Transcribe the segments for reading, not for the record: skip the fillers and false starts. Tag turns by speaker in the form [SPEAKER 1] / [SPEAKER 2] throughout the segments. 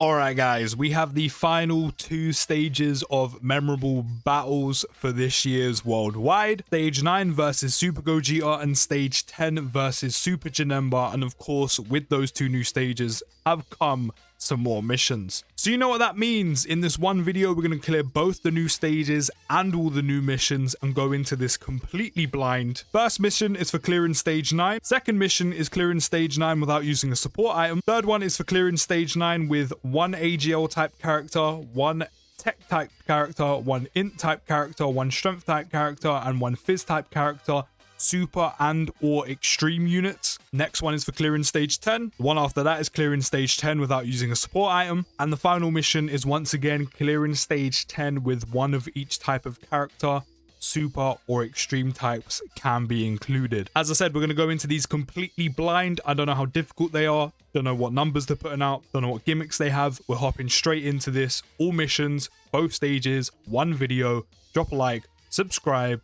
[SPEAKER 1] Alright guys, we have the final two stages of memorable battles for this year's Worldwide. Stage 9 versus Super Gogeta and Stage 10 versus Super Janemba, and of course with those two new stages have come some more missions. So you know what that means. In this one video we're going to clear both the new stages and all the new missions and go into this completely blind. First mission is for clearing Stage 9. Second mission is clearing Stage 9 without using a support item. Third one is for clearing Stage 9 with one AGL type character, one tech type character, one int type character, one strength type character, and one fizz type character, super and or extreme units. Next one is for clearing Stage 10. The one after that is clearing Stage 10 without using a support item. And the final mission is once again clearing Stage 10 with one of each type of character. Super or extreme types can be included. As I said, we're going to go into these completely blind. I don't know how difficult they are. Don't know what numbers they're putting out. Don't know what gimmicks they have. We're hopping straight into this. All missions, both stages, one video. Drop a like, subscribe,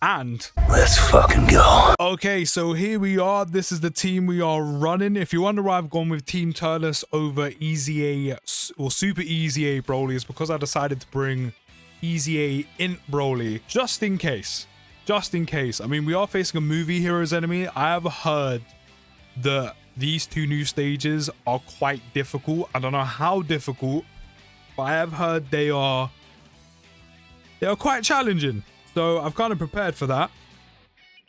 [SPEAKER 1] and
[SPEAKER 2] let's fucking go.
[SPEAKER 1] Okay, so here we are. This is the team we are running. If you wonder why I've gone with Team Turles over Easy A or Super Easy A Broly, it's because I decided to bring Easy A Int Broly just in case. Just in case. I mean, we are facing a movie heroes enemy. I have heard that these two new stages are quite difficult. I don't know how difficult, but I have heard they are quite challenging. So I've kind of prepared for that.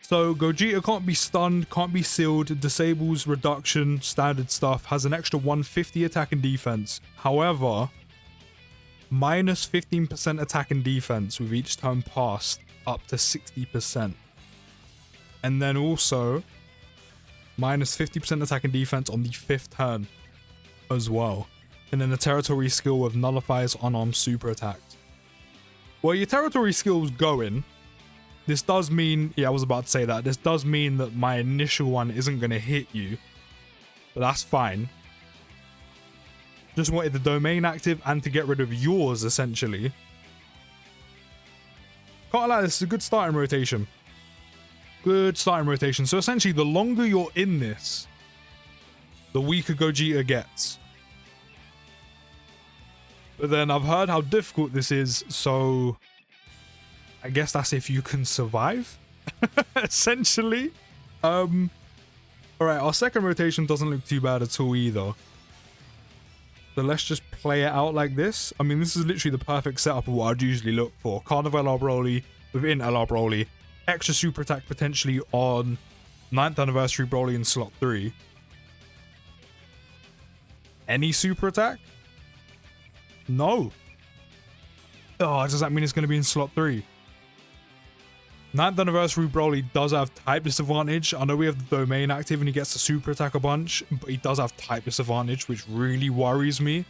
[SPEAKER 1] So Gogeta can't be stunned, can't be sealed, disables reduction, standard stuff, has an extra 150 attack and defense. However, minus 15% attack and defense with each turn passed up to 60%. And then also minus 50% attack and defense on the 5th turn as well. And then a territory skill with nullifies unarmed super attacks. Well, your territory skill's going. This does mean, yeah, I was about to say that. This does mean that my initial one isn't going to hit you. But that's fine. Just wanted the domain active and to get rid of yours, essentially. Can't lie, this is a good starting rotation. Good starting rotation. So essentially, the longer you're in this, the weaker Gogeta gets. But then I've heard how difficult this is, so I guess that's if you can survive, essentially. Alright, our second rotation doesn't look too bad at all either. So let's just play it out like this. I mean, this is literally the perfect setup of what I'd usually look for. Carnival LR Broly within LR Broly. Extra super attack potentially on 9th anniversary Broly in slot 3. Any super attack? No. Oh, does that mean it's going to be in slot 3? 9th anniversary Broly does have type disadvantage. I know we have the domain active and he gets the super attack a bunch, but he does have type disadvantage, which really worries me.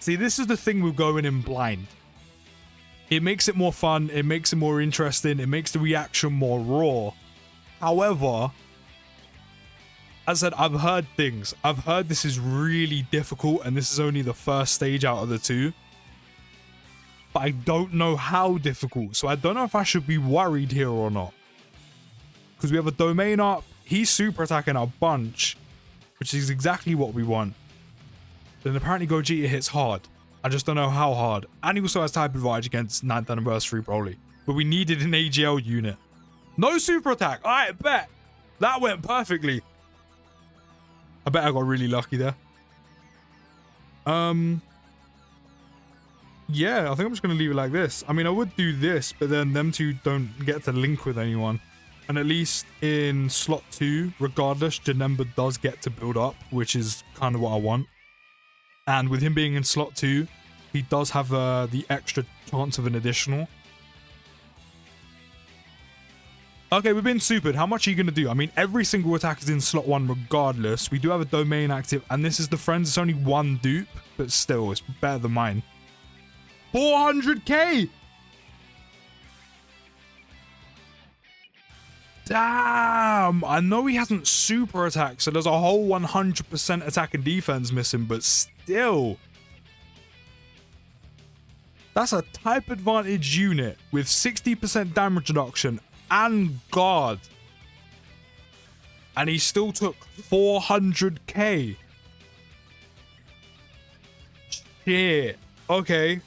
[SPEAKER 1] See, this is the thing with going in blind. It makes it more fun, it makes it more interesting, it makes the reaction more raw. However, as I said, I've heard things. I've heard this is really difficult and this is only the first stage out of the two. But I don't know how difficult. So I don't know if I should be worried here or not. Because we have a domain up. He's super attacking a bunch. Which is exactly what we want. Then apparently Gogeta hits hard. I just don't know how hard. And he also has type advantage against 9th anniversary Broly. But we needed an AGL unit. No super attack. Alright, bet. That went perfectly. I bet I got really lucky there. Yeah, I think I'm just going to leave it like this. I mean, I would do this, but then them two don't get to link with anyone. And at least in slot 2, regardless, Janemba does get to build up, which is kind of what I want. And with him being in slot 2, he does have the extra chance of an additional. Okay, we've been supered. How much are you going to do? I mean, every single attack is in slot 1 regardless. We do have a domain active, and this is the friends. It's only one dupe, but still, it's better than mine. 400k! Damn! I know he hasn't super attacked, so there's a whole 100% attack and defense missing, but still. That's a type advantage unit with 60% damage reduction and guard. And he still took 400k. Shit. Okay.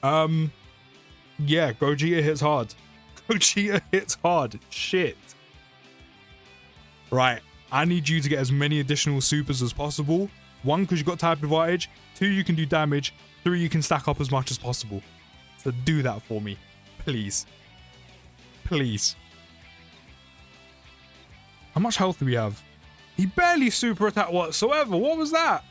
[SPEAKER 1] Yeah, Gogeta hits hard. Gogeta hits hard. Shit. Right. I need you to get as many additional supers as possible. 1, because you've got type advantage. 2, you can do damage. 3, you can stack up as much as possible. So do that for me. Please. Please. How much health do we have? He barely super attack whatsoever. What was that?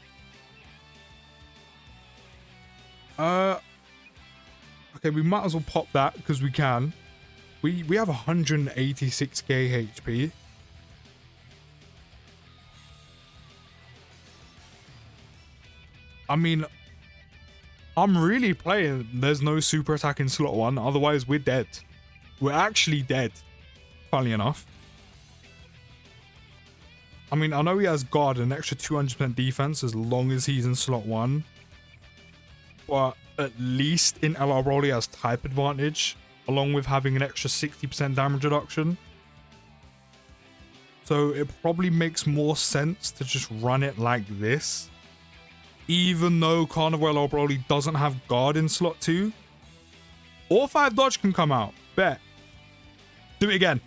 [SPEAKER 1] Okay, we might as well pop that because we can. We have 186k HP. I mean, I'm really playing. There's no super attack in slot 1. Otherwise, we're dead. We're actually dead. Funnily enough. I mean, I know he has guard and an extra 200% defense as long as he's in slot 1. But at least in LR Brawl he has type advantage, along with having an extra 60% damage reduction. So it probably makes more sense to just run it like this. Even though Carnival LR Broly doesn't have guard in slot 2. Or 5 dodge can come out. Bet. Do it again.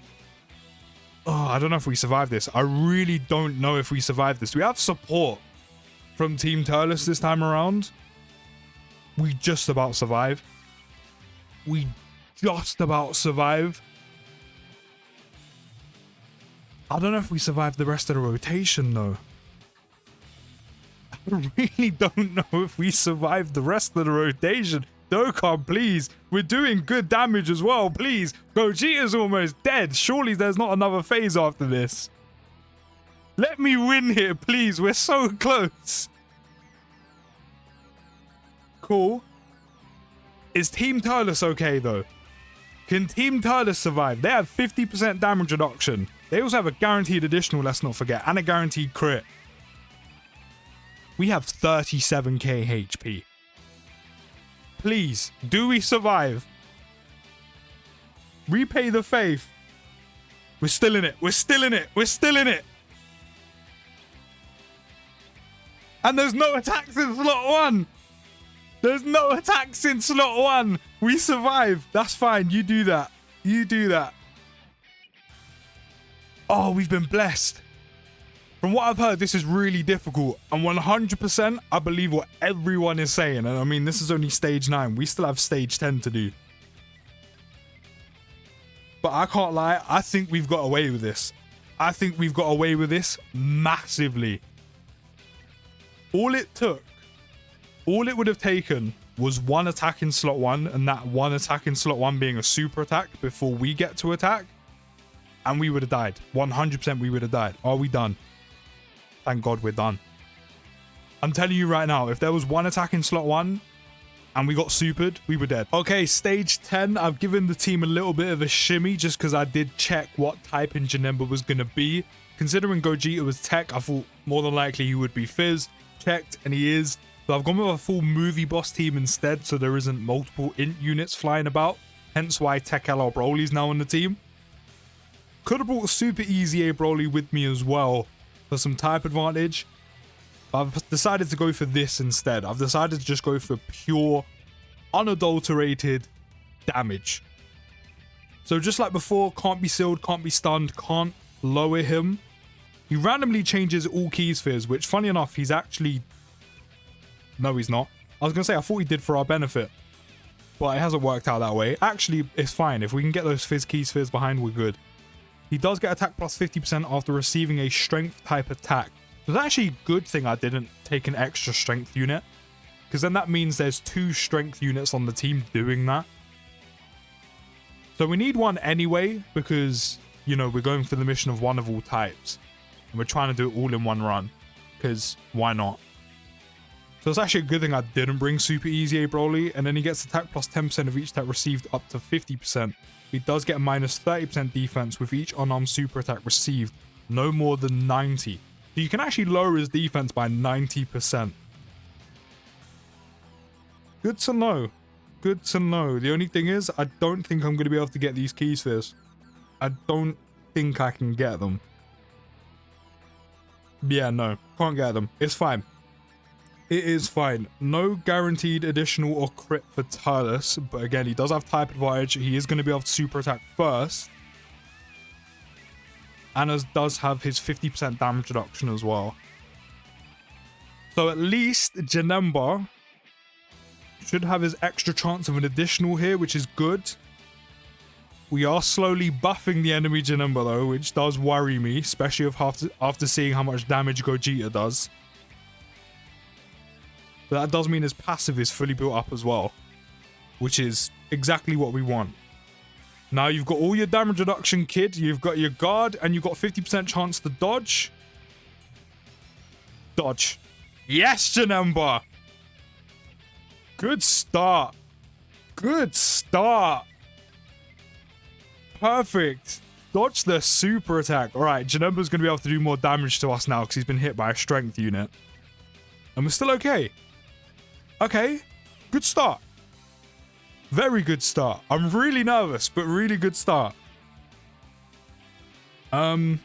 [SPEAKER 1] Oh, I don't know if we survive this. I really don't know if we survive this. We have support from Team Turles this time around. We just about survive. We just about survive. I don't know if we survive the rest of the rotation though. I really don't know if we survive the rest of the rotation. Dokkan, please. We're doing good damage as well, please. Gogeta's almost dead. Surely there's not another phase after this. Let me win here, please. We're so close. Cool. Is Team Turles okay, though? Can Team Turles survive? They have 50% damage reduction. They also have a guaranteed additional, let's not forget, and a guaranteed crit. We have 37k HP. Please, do we survive? Repay the faith. We're still in it. We're still in it. We're still in it. And there's no attacks in slot 1. There's no attacks in slot 1. We survive. That's fine. You do that. You do that. Oh, we've been blessed. From what I've heard, this is really difficult. And 100%, I believe what everyone is saying. And I mean, this is only stage 9. We still have stage 10 to do. But I can't lie. I think we've got away with this. I think we've got away with this massively. All it would have taken was 1 attack in slot 1, and that 1 attack in slot 1 being a super attack before we get to attack, and we would have died. 100% we would have died. Are we done? Thank God we're done. I'm telling you right now, if there was 1 attack in slot 1 and we got supered, we were dead. Okay, stage 10. I've given the team a little bit of a shimmy just because I did check what type in Janemba was going to be. Considering Gogeta was tech, I thought more than likely he would be Fizz. Checked, and he is. So I've gone with a full movie boss team instead, so there isn't multiple int units flying about. Hence why Tech LR Broly's now on the team. Could have brought Super Easy A Broly with me as well for some type advantage. But I've decided to go for this instead. I've decided to just go for pure, unadulterated damage. So just like before, can't be sealed, can't be stunned, can't lower him. He randomly changes all key spheres, which funny enough, he's actually... No, he's not. I was going to say, I thought he did for our benefit. But it hasn't worked out that way. Actually, it's fine. If we can get those fizz key spheres behind, we're good. He does get attack plus 50% after receiving a strength type attack. So it's actually a good thing I didn't take an extra strength unit. Because then that means there's 2 strength units on the team doing that. So we need one anyway, because, you know, we're going for the mission of 1 of all types. And we're trying to do it all in one run. Because why not? So it's actually a good thing I didn't bring Super Easy A Broly. And then he gets attack plus 10% of each attack received up to 50%. He does get a minus 30% defense with each unarmed super attack received. No more than 90. So you can actually lower his defense by 90%. Good to know. Good to know. The only thing is, I don't think I'm going to be able to get these key spheres. I don't think I can get them. Yeah, no. Can't get them. It's fine. It is fine. No guaranteed additional or crit for Turles, but again, he does have type advantage. He is going to be able to super attack first. And does have his 50% damage reduction as well. So at least Janemba should have his extra chance of an additional here, which is good. We are slowly buffing the enemy Janemba though, which does worry me, especially after seeing how much damage Gogeta does. But that does mean his passive is fully built up as well, which is exactly what we want. Now you've got all your damage reduction, kid. You've got your guard, and you've got 50% chance to dodge. Dodge. Yes, Janemba! Good start. Good start. Perfect. Dodge the super attack. Alright, Janemba's going to be able to do more damage to us now because he's been hit by a strength unit. And we're still okay. Okay. Good start. Very good start. I'm really nervous, but really good start. That's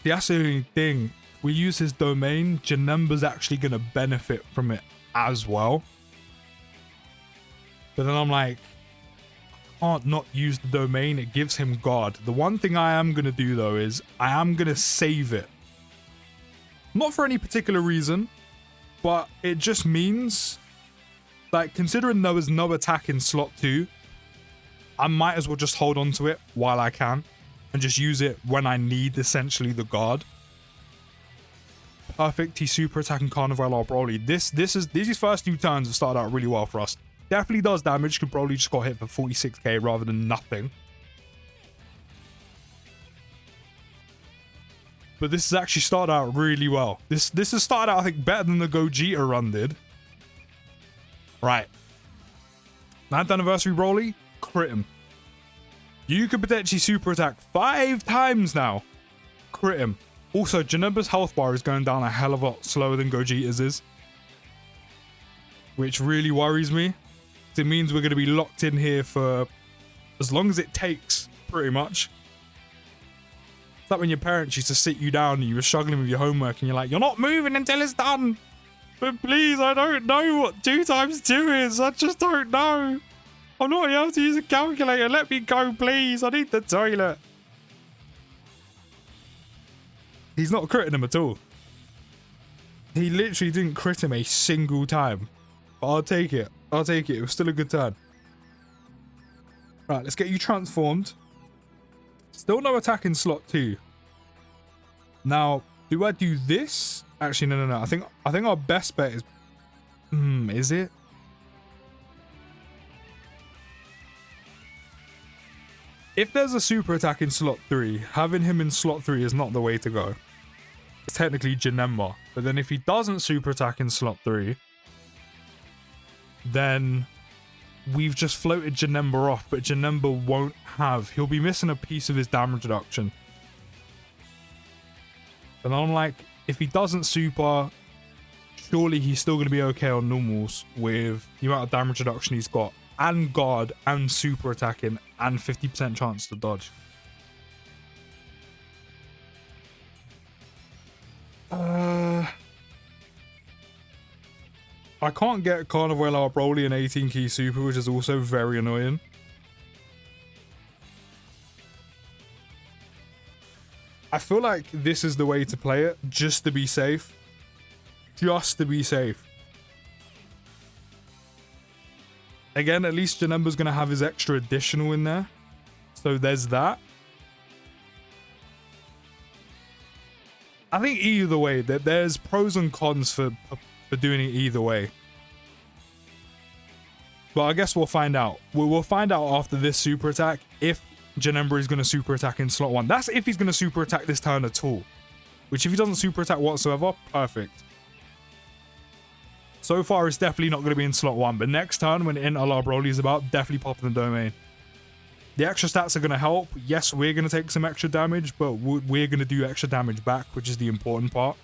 [SPEAKER 1] the only thing. We use his domain. Janemba's actually going to benefit from it as well. But then I'm like, I can't not use the domain. It gives him guard. The one thing I am going to do though is I am going to save it. Not for any particular reason, but it just means, like, considering there was no attack in slot 2, I might as well just hold on to it while I can and just use it when I need essentially the guard. Perfect. He's super attacking Carnival or Broly. These first 2 turns have started out really well for us. Definitely does damage because Broly just got hit for 46k rather than nothing. But this has actually started out really well. This has started out, I think, better than the Gogeta run did. Right. 9th anniversary Broly, crit him. You could potentially super attack 5 times now. Crit him. Also, Janemba's health bar is going down a hell of a lot slower than Gogeta's is. Which really worries me. It means we're going to be locked in here for as long as it takes, pretty much. It's like when your parents used to sit you down and you were struggling with your homework and you're like, you're not moving until it's done. But please, I don't know what 2 times 2 is. I just don't know. I'm not able to use a calculator. Let me go, please. I need the toilet. He's not critting him at all. He literally didn't crit him a single time. But I'll take it. I'll take it. It was still a good turn. Right, let's get you transformed. Still no attack in slot 2. Now, do I do this? Actually, no. I think our best bet is... is it? If there's a super attack in slot 3, having him in slot 3 is not the way to go. It's technically Janemba. But then if he doesn't super attack in slot 3, then we've just floated Janemba off, but Janemba won't have. He'll be missing a piece of his damage reduction. And I'm like, if he doesn't super, surely he's still going to be okay on normals with the amount of damage reduction he's got, and guard, and super attacking, and 50% chance to dodge. I can't get Carnival or Broly an 18 key super, which is also very annoying. I feel like this is the way to play it, just to be safe. Just to be safe. Again, at least Janemba's going to have his extra additional in there. So there's that. I think either way, there's pros and cons for doing it either way. But I guess we'll find out. We'll find out after this super attack if Janemba is going to super attack in slot 1. That's if he's going to super attack this turn at all. Which if he doesn't super attack whatsoever, perfect. So far, it's definitely not going to be in slot 1. But next turn, when Inter Broly is about, definitely pop in the domain. The extra stats are going to help. Yes, we're going to take some extra damage, but we're going to do extra damage back, which is the important part.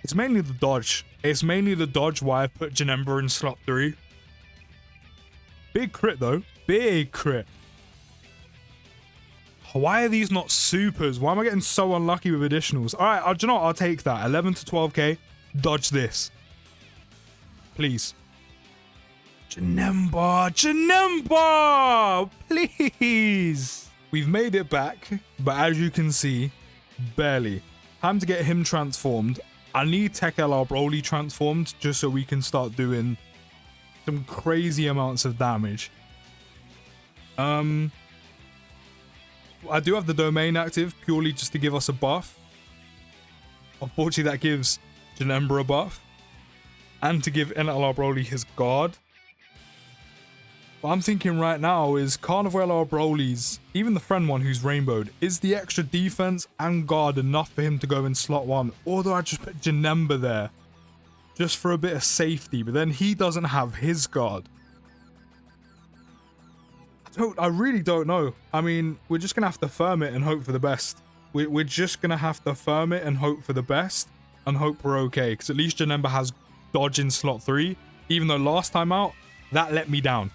[SPEAKER 1] It's mainly the dodge. It's mainly the dodge why I put Janemba in slot 3. Big crit, though. Big crit. Why are these not supers? Why am I getting so unlucky with additionals? All right, do you know what? I'll take that. 11 to 12k. Dodge this. Please. Janemba, Janemba, please. We've made it back, but as you can see, barely. Time to get him transformed. I need Tech LR Broly transformed just so we can start doing some crazy amounts of damage. I do have the domain active purely just to give us a buff. Unfortunately, that gives Janemba a buff. And to give NLR Broly his guard. What I'm thinking right now is Carnival LR Broly's, even the friend one who's rainbowed, is the extra defense and guard enough for him to go in slot 1? Or do I just put Janemba there? Just for a bit of safety, but then he doesn't have his guard. I really don't know. I mean, we're just going to have to firm it and hope for the best. We're just going to have to firm it and hope for the best. And hope we're okay. Because at least Janemba has dodge in slot 3. Even though last time out, that let me down.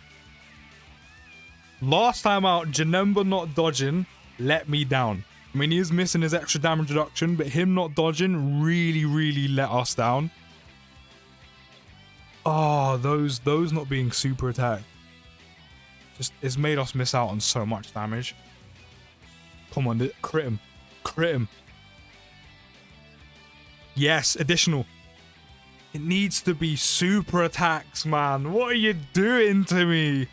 [SPEAKER 1] Last time out, Janemba not dodging let me down. I mean, he is missing his extra damage reduction, but him not dodging really let us down. Oh, those not being super attacked. Just, it's made us miss out on so much damage. Come on, crit him. Crit him. Yes, additional. It needs to be super attacks, man. What are you doing to me?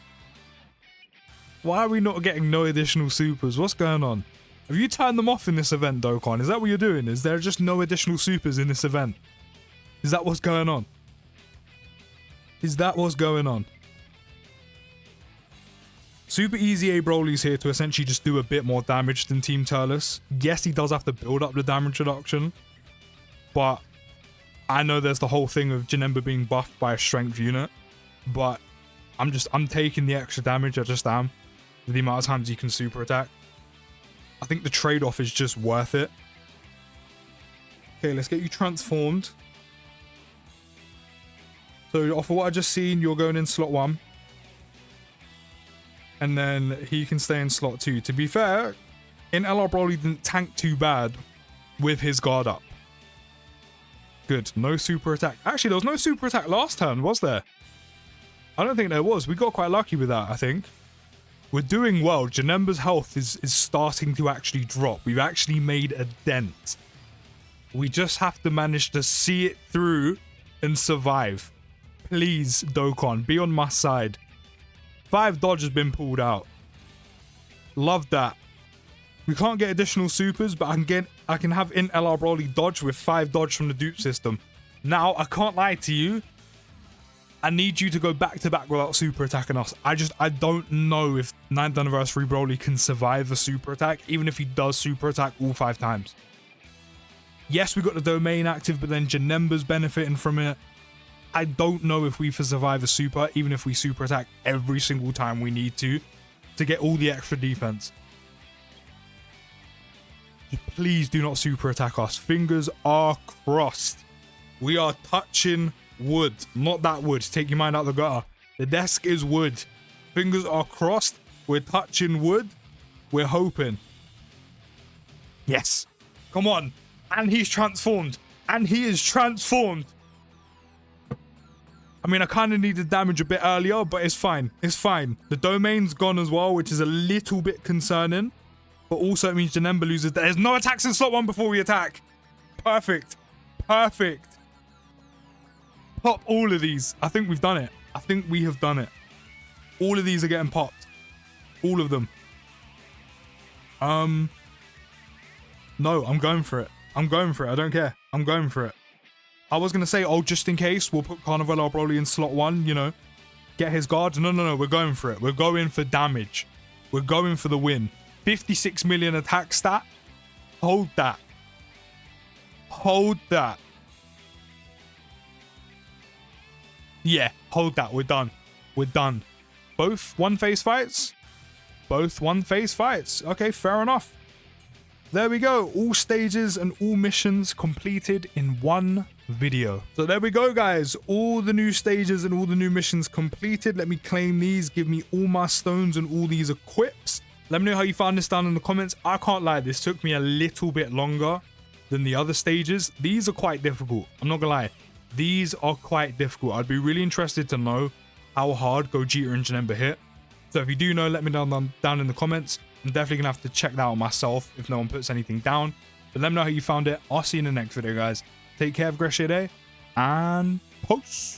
[SPEAKER 1] Why are we not getting no additional supers? What's going on? Have you turned them off in this event, Dokkan? Is that what you're doing? Is there just no additional supers in this event? Is that what's going on? Is that what's going on? Super Easy A Broly's here to essentially just do a bit more damage than Team Turles. Yes, he does have to build up the damage reduction. But I know there's the whole thing of Janemba being buffed by a strength unit. But I'm taking the extra damage, I just am. With the amount of times you can super attack. I think the trade-off is just worth it. Okay, let's get you transformed. So off of what I just seen, you're going in slot 1. And then he can stay in slot 2. To be fair, LR Broly didn't tank too bad with his guard up. Good, no super attack. Actually, there was no super attack last turn, was there? I don't think there was. We got quite lucky with that, I think. We're doing well. Janemba's health is starting to actually drop. We've actually made a dent. We just have to manage to see it through and survive. Please, Dokkan, be on my side. 5 dodge has been pulled out. Love that. We can't get additional supers, but I can have LR Broly dodge with 5 dodge from the dupe system. Now, I can't lie to you. I need you to go back to back without super attacking us. I don't know if 9th anniversary Broly can survive a super attack, even if he does super attack all 5 times. Yes, we got the domain active, but then Janemba's benefiting from it. I don't know if we can survive a super, even if we super attack every single time we need to get all the extra defense. Please do not super attack us. Fingers are crossed. We are touching wood, not that wood. Take your mind out the gutter. The desk is wood. Fingers are crossed. We're touching wood. We're hoping. Yes. Come on. And he's transformed. And he is transformed. I mean, I kind of needed damage a bit earlier, but it's fine. It's fine. The domain's gone as well, which is a little bit concerning. But also it means Janemba loses. There's no attacks in slot 1 before we attack. Perfect. Perfect. Pop all of these. I think we've done it. I think we have done it. All of these are getting popped. All of them. No, I'm going for it. I'm going for it. I don't care. I'm going for it. I was going to say, oh, just in case, we'll put Carnival LR Broly in slot 1, you know. Get his guard. No. We're going for it. We're going for damage. We're going for the win. 56 million attack stat. Hold that. Hold that. Yeah, hold that. We're done. We're done. Both one-phase fights? Both one-phase fights. Okay, fair enough. There we go. All stages and all missions completed in one video. So there we go, guys. All the new stages and all the new missions completed. Let me claim these. Give me all my stones and all these equips. Let me know how you found this down in the comments. I can't lie, this took me a little bit longer than the other stages. These are quite difficult. I'm not gonna lie. These are quite difficult. I'd be really interested to know how hard Gogeta and Janemba hit. So if you do know, let me know down in the comments. I'm definitely gonna have to check that out myself if no one puts anything down. But let me know how you found it. I'll see you in the next video, guys. Take care, have a great day, and peace.